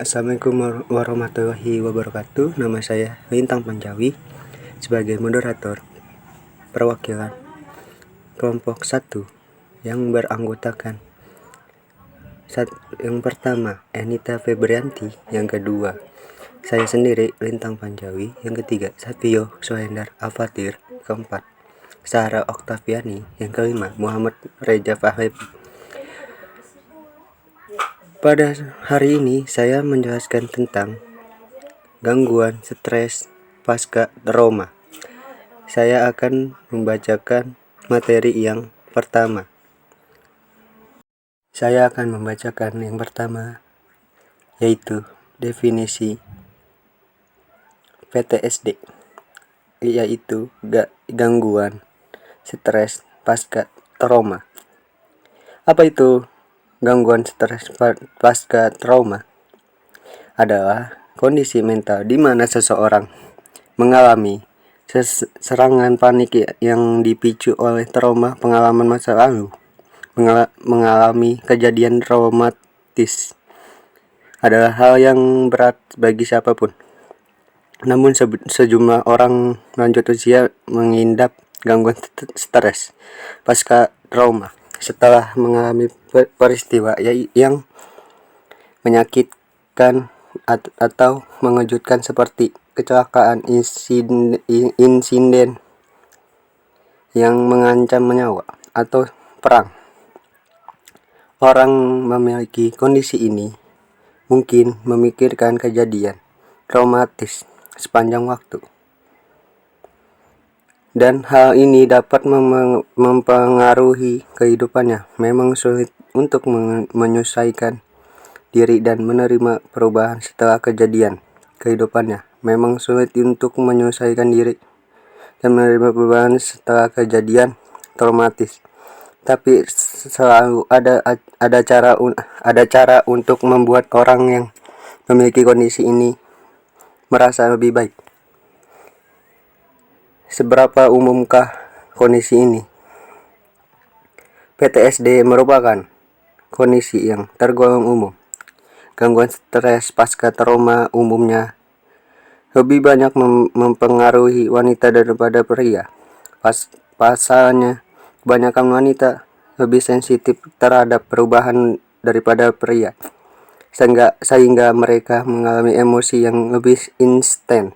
Assalamualaikum warahmatullahi wabarakatuh. Nama saya Lintang Panjawi sebagai moderator perwakilan kelompok 1 yang beranggotakan yang pertama Enita Febrianti, yang kedua saya sendiri Lintang Panjawi, yang ketiga Satrio Sohendar Afatir, keempat Sarah Oktaviani, yang kelima Muhammad Reza Fahlevi. Pada hari ini saya menjelaskan tentang gangguan stres pasca trauma. Saya akan membacakan materi yang pertama. Saya akan membacakan yang pertama, yaitu definisi PTSD, yaitu gangguan stres pasca trauma. Apa itu gangguan stres pasca trauma? Adalah kondisi mental di mana seseorang mengalami serangan panik yang dipicu oleh trauma pengalaman masa lalu. Mengalami kejadian traumatis adalah hal yang berat bagi siapapun. Namun sejumlah orang lanjut usia mengidap gangguan stres pasca trauma setelah mengalami peristiwa yang menyakitkan atau mengejutkan seperti kecelakaan, insiden yang mengancam nyawa, atau perang. Orang memiliki kondisi ini mungkin memikirkan kejadian traumatis sepanjang waktu, dan hal ini dapat mempengaruhi kehidupannya. Memang sulit untuk menyesuaikan diri dan menerima perubahan setelah kejadian kehidupannya. Memang sulit untuk menyesuaikan diri dan menerima perubahan setelah kejadian traumatis. Tapi selalu ada cara untuk membuat orang yang memiliki kondisi ini merasa lebih baik. Seberapa umumkah kondisi ini? PTSD merupakan kondisi yang tergolong umum. Gangguan stres pasca trauma umumnya lebih banyak mempengaruhi wanita daripada pria. Pasalnya, kebanyakan wanita lebih sensitif terhadap perubahan daripada pria, sehingga mereka mengalami emosi yang lebih instan.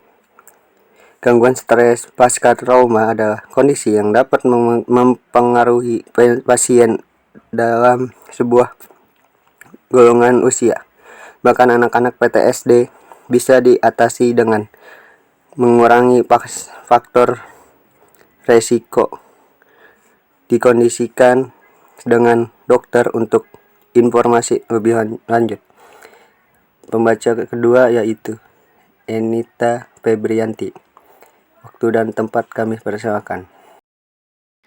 Gangguan stres pasca trauma adalah kondisi yang dapat mempengaruhi pasien dalam sebuah golongan usia. Bahkan anak-anak PTSD bisa diatasi dengan mengurangi faktor resiko. Dikondisikan dengan dokter untuk informasi lebih lanjut. Pembaca kedua yaitu Enita Febrianti. Waktu dan tempat kami persilakan.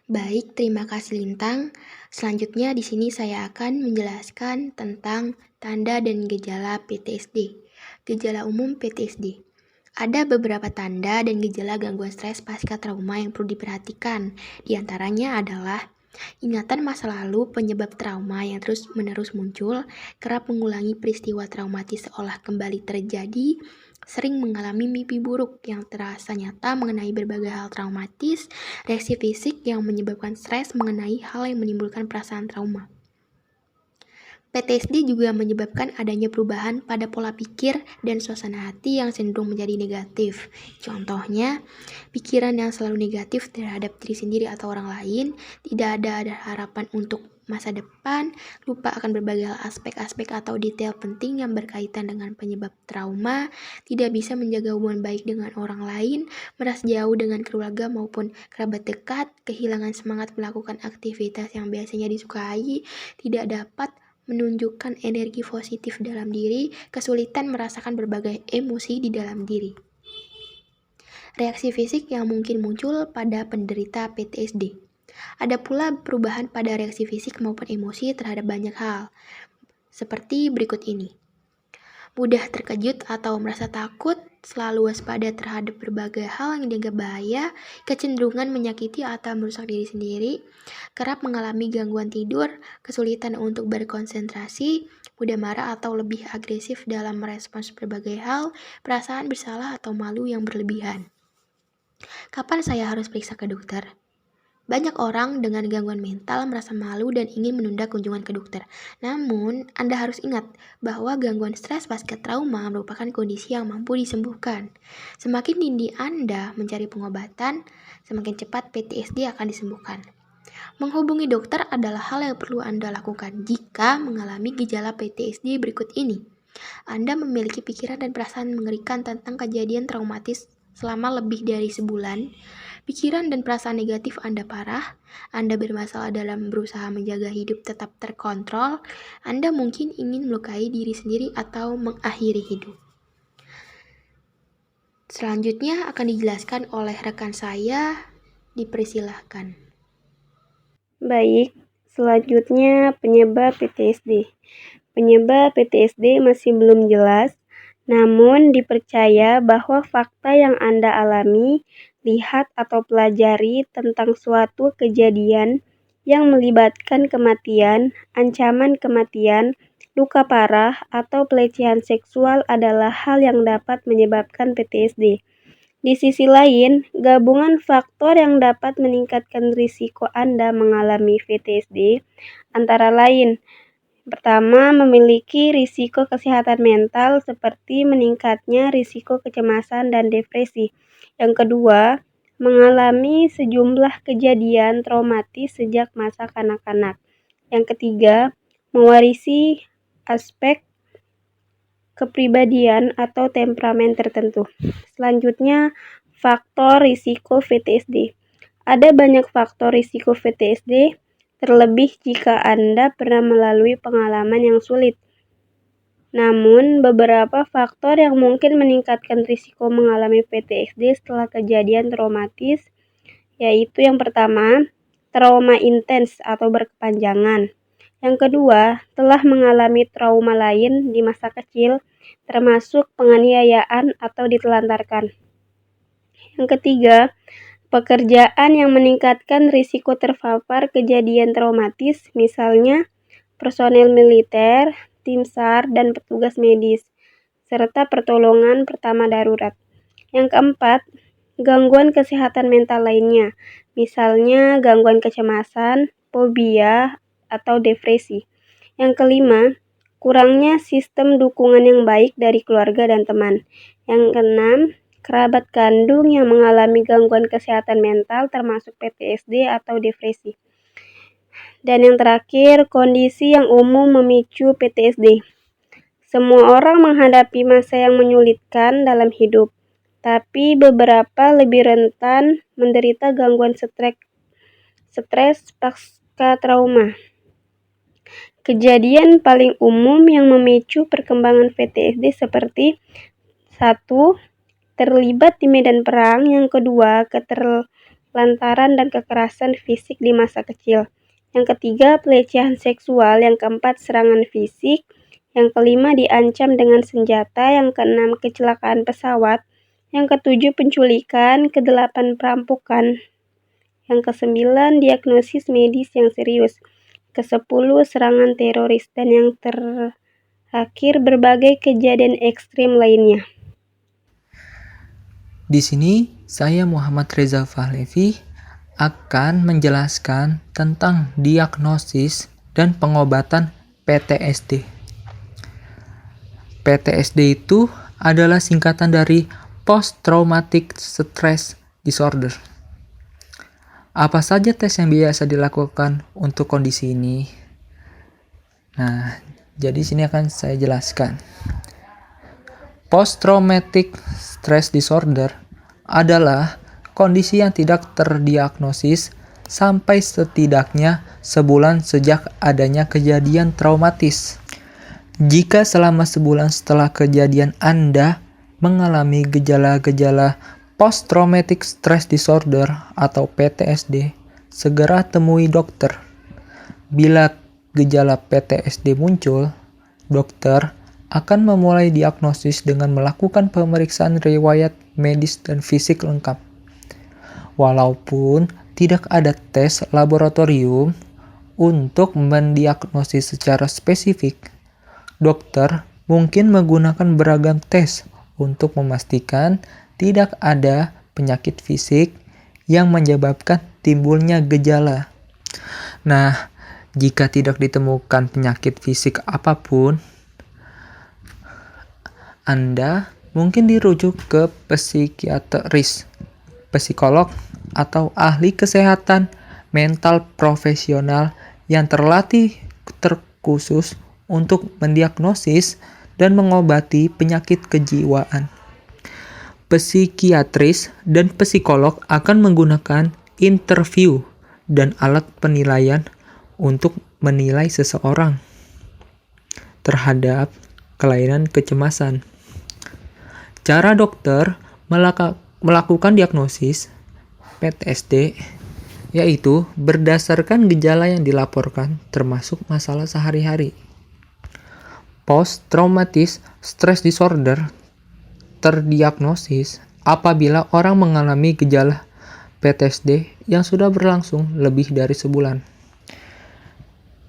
Baik, terima kasih Lintang. Selanjutnya di sini saya akan menjelaskan tentang tanda dan gejala PTSD. Gejala umum PTSD. Ada beberapa tanda dan gejala gangguan stres pasca trauma yang perlu diperhatikan. Di antaranya adalah ingatan masa lalu penyebab trauma yang terus-menerus muncul, kerap mengulangi peristiwa traumatis seolah kembali terjadi, sering mengalami mimpi buruk yang terasa nyata mengenai berbagai hal traumatis, reaksi fisik yang menyebabkan stres mengenai hal yang menimbulkan perasaan trauma. PTSD juga menyebabkan adanya perubahan pada pola pikir dan suasana hati yang cenderung menjadi negatif. Contohnya, pikiran yang selalu negatif terhadap diri sendiri atau orang lain, tidak ada harapan untuk masa depan, lupa akan berbagai aspek-aspek atau detail penting yang berkaitan dengan penyebab trauma, tidak bisa menjaga hubungan baik dengan orang lain, merasa jauh dengan keluarga maupun kerabat dekat, kehilangan semangat melakukan aktivitas yang biasanya disukai, tidak dapat menunjukkan energi positif dalam diri, kesulitan merasakan berbagai emosi di dalam diri. Reaksi fisik yang mungkin muncul pada penderita PTSD. Ada pula perubahan pada reaksi fisik maupun emosi terhadap banyak hal, seperti berikut ini. Mudah terkejut atau merasa takut, selalu waspada terhadap berbagai hal yang dianggap bahaya, kecenderungan menyakiti atau merusak diri sendiri, kerap mengalami gangguan tidur, kesulitan untuk berkonsentrasi, mudah marah atau lebih agresif dalam merespons berbagai hal, perasaan bersalah atau malu yang berlebihan. Kapan saya harus periksa ke dokter? Banyak orang dengan gangguan mental merasa malu dan ingin menunda kunjungan ke dokter. Namun, Anda harus ingat bahwa gangguan stres pasca trauma merupakan kondisi yang mampu disembuhkan. Semakin dini Anda mencari pengobatan, semakin cepat PTSD akan disembuhkan. Menghubungi dokter adalah hal yang perlu Anda lakukan jika mengalami gejala PTSD berikut ini. Anda memiliki pikiran dan perasaan mengerikan tentang kejadian traumatis selama lebih dari sebulan. Pikiran dan perasaan negatif Anda parah, Anda bermasalah dalam berusaha menjaga hidup tetap terkontrol, Anda mungkin ingin melukai diri sendiri atau mengakhiri hidup. Selanjutnya akan dijelaskan oleh rekan saya, dipersilahkan. Baik, selanjutnya penyebab PTSD. Penyebab PTSD masih belum jelas, namun dipercaya bahwa fakta yang Anda alami, lihat atau pelajari tentang suatu kejadian yang melibatkan kematian, ancaman kematian, luka parah, atau pelecehan seksual adalah hal yang dapat menyebabkan PTSD. Di sisi lain, gabungan faktor yang dapat meningkatkan risiko Anda mengalami PTSD antara lain: pertama, memiliki risiko kesehatan mental seperti meningkatnya risiko kecemasan dan depresi. Yang kedua, mengalami sejumlah kejadian traumatis sejak masa kanak-kanak. Yang ketiga, mewarisi aspek kepribadian atau temperamen tertentu. Selanjutnya, faktor risiko PTSD. Ada banyak faktor risiko PTSD, terlebih jika Anda pernah melalui pengalaman yang sulit. Namun, beberapa faktor yang mungkin meningkatkan risiko mengalami PTSD setelah kejadian traumatis, yaitu yang pertama, trauma intens atau berkepanjangan. Yang kedua, telah mengalami trauma lain di masa kecil, termasuk penganiayaan atau ditelantarkan. Yang ketiga, pekerjaan yang meningkatkan risiko terpapar kejadian traumatis, misalnya personel militer, tim SAR, dan petugas medis, serta pertolongan pertama darurat. Yang keempat, gangguan kesehatan mental lainnya, misalnya gangguan kecemasan, fobia, atau depresi. Yang kelima, kurangnya sistem dukungan yang baik dari keluarga dan teman. Yang keenam, kerabat kandung yang mengalami gangguan kesehatan mental termasuk PTSD atau depresi. Dan yang terakhir, kondisi yang umum memicu PTSD. Semua orang menghadapi masa yang menyulitkan dalam hidup, tapi beberapa lebih rentan menderita gangguan stres pasca trauma. Kejadian paling umum yang memicu perkembangan PTSD seperti 1. Terlibat di medan perang. Yang kedua, keterlantaran dan kekerasan fisik di masa kecil. Yang ketiga, pelecehan seksual. Yang keempat, serangan fisik. Yang kelima, diancam dengan senjata. Yang keenam, kecelakaan pesawat. Yang ketujuh, penculikan. Kedelapan, perampokan. Yang kesembilan, diagnosis medis yang serius. Kesepuluh, serangan teroris. Dan yang terakhir, berbagai kejadian ekstrim lainnya. Di sini, saya Muhammad Reza Fahlevi akan menjelaskan tentang diagnosis dan pengobatan PTSD. PTSD itu adalah singkatan dari Post Traumatic Stress Disorder. Apa saja tes yang biasa dilakukan untuk kondisi ini? Nah, jadi sini akan saya jelaskan. Post Traumatic Stress Disorder adalah kondisi yang tidak terdiagnosis sampai setidaknya sebulan sejak adanya kejadian traumatis. Jika selama sebulan setelah kejadian Anda mengalami gejala-gejala Post Traumatic Stress Disorder atau PTSD, segera temui dokter. Bila gejala PTSD muncul, dokter akan memulai diagnosis dengan melakukan pemeriksaan riwayat medis dan fisik lengkap. Walaupun tidak ada tes laboratorium untuk mendiagnosis secara spesifik, Dokter mungkin menggunakan beragam tes untuk memastikan tidak ada penyakit fisik yang menyebabkan timbulnya gejala. Nah, jika tidak ditemukan penyakit fisik apapun, Anda mungkin dirujuk ke psikiatris, psikolog, atau ahli kesehatan mental profesional yang terlatih terkhusus untuk mendiagnosis dan mengobati penyakit kejiwaan. Psikiatris dan psikolog akan menggunakan interview dan alat penilaian untuk menilai seseorang terhadap kelainan kecemasan. Cara dokter melakukan diagnosis PTSD yaitu berdasarkan gejala yang dilaporkan termasuk masalah sehari-hari. Post-traumatic stress disorder terdiagnosis apabila orang mengalami gejala PTSD yang sudah berlangsung lebih dari sebulan.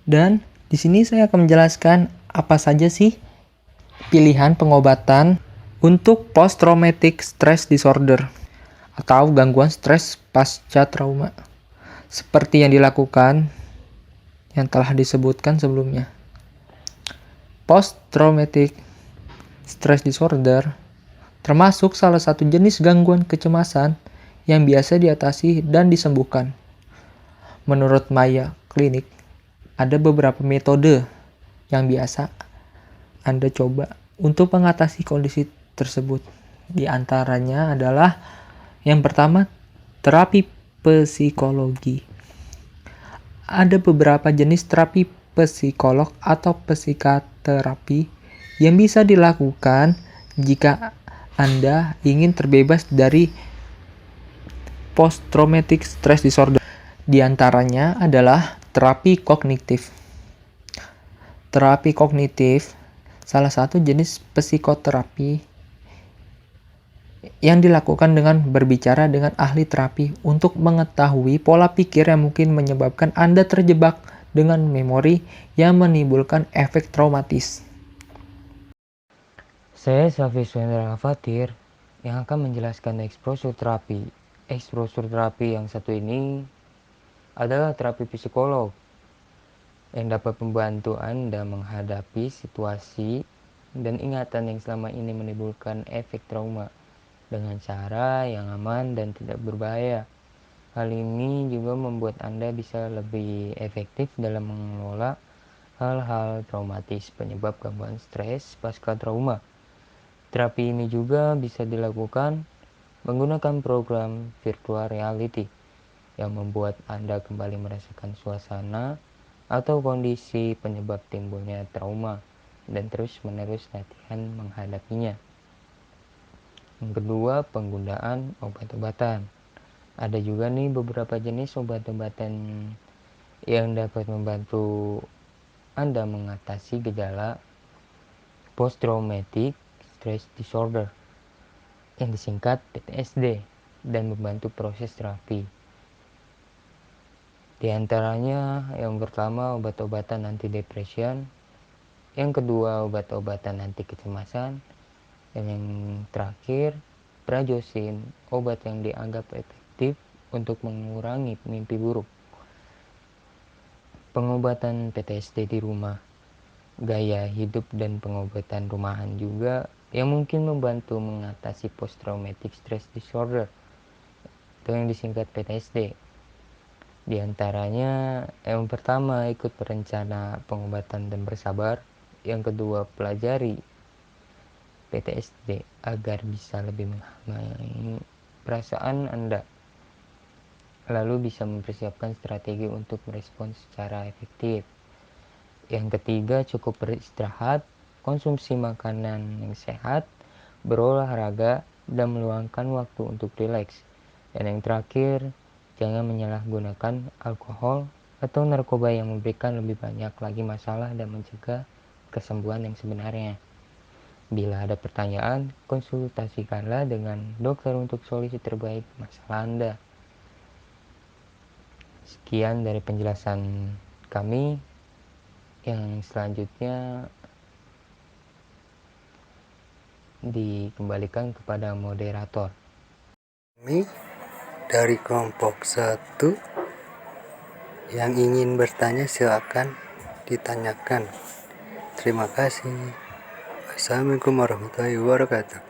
Dan di sini saya akan menjelaskan apa saja sih pilihan pengobatan untuk post-traumatic stress disorder atau gangguan stres pasca trauma, seperti yang dilakukan yang telah disebutkan sebelumnya. Post-traumatic stress disorder termasuk salah satu jenis gangguan kecemasan yang biasa diatasi dan disembuhkan. Menurut Mayo Clinic, ada beberapa metode yang biasa Anda coba untuk mengatasi kondisi tersebut. Di antaranya adalah yang pertama, terapi psikologi. Ada beberapa jenis terapi psikolog atau psikoterapi yang bisa dilakukan jika Anda ingin terbebas dari post-traumatic stress disorder. Di antaranya adalah terapi kognitif. Terapi kognitif salah satu jenis psikoterapi yang dilakukan dengan berbicara dengan ahli terapi untuk mengetahui pola pikir yang mungkin menyebabkan Anda terjebak dengan memori yang menimbulkan efek traumatis. Saya Safi Suendra Fatir yang akan menjelaskan exposure terapi. Exposure terapi yang satu ini adalah terapi psikolog yang dapat membantu Anda menghadapi situasi dan ingatan yang selama ini menimbulkan efek trauma dengan cara yang aman dan tidak berbahaya. Hal ini juga membuat Anda bisa lebih efektif dalam mengelola hal-hal traumatis penyebab gangguan stres pasca trauma. Terapi ini juga bisa dilakukan menggunakan program virtual reality yang membuat Anda kembali merasakan suasana atau kondisi penyebab timbulnya trauma dan terus-menerus latihan menghadapinya. Yang kedua, penggunaan obat-obatan. Ada juga nih beberapa jenis obat-obatan yang dapat membantu Anda mengatasi gejala post-traumatic stress disorder yang disingkat PTSD dan membantu proses terapi. Di antaranya yang pertama obat-obatan antidepresan, yang kedua obat-obatan anti kecemasan, dan yang terakhir prazosin, obat yang dianggap efektif untuk mengurangi mimpi buruk. Pengobatan PTSD di rumah, gaya hidup dan pengobatan rumahan juga yang mungkin membantu mengatasi post-traumatic stress disorder atau yang disingkat PTSD. Di antaranya yang pertama ikut perencana pengobatan dan bersabar, yang kedua pelajari PTSD agar bisa lebih memahami perasaan Anda, lalu bisa mempersiapkan strategi untuk merespons secara efektif. Yang ketiga, cukup beristirahat, konsumsi makanan yang sehat, berolahraga, dan meluangkan waktu untuk rileks. Dan yang terakhir, jangan menyalahgunakan alkohol atau narkoba yang memberikan lebih banyak lagi masalah dan mencegah kesembuhan yang sebenarnya. Bila ada pertanyaan, konsultasikanlah dengan dokter untuk solusi terbaik masalah Anda. Sekian dari penjelasan kami. Yang selanjutnya dikembalikan kepada moderator. Kami dari kelompok 1 yang ingin bertanya silakan ditanyakan. Terima kasih. Assalamualaikum warahmatullahi wabarakatuh.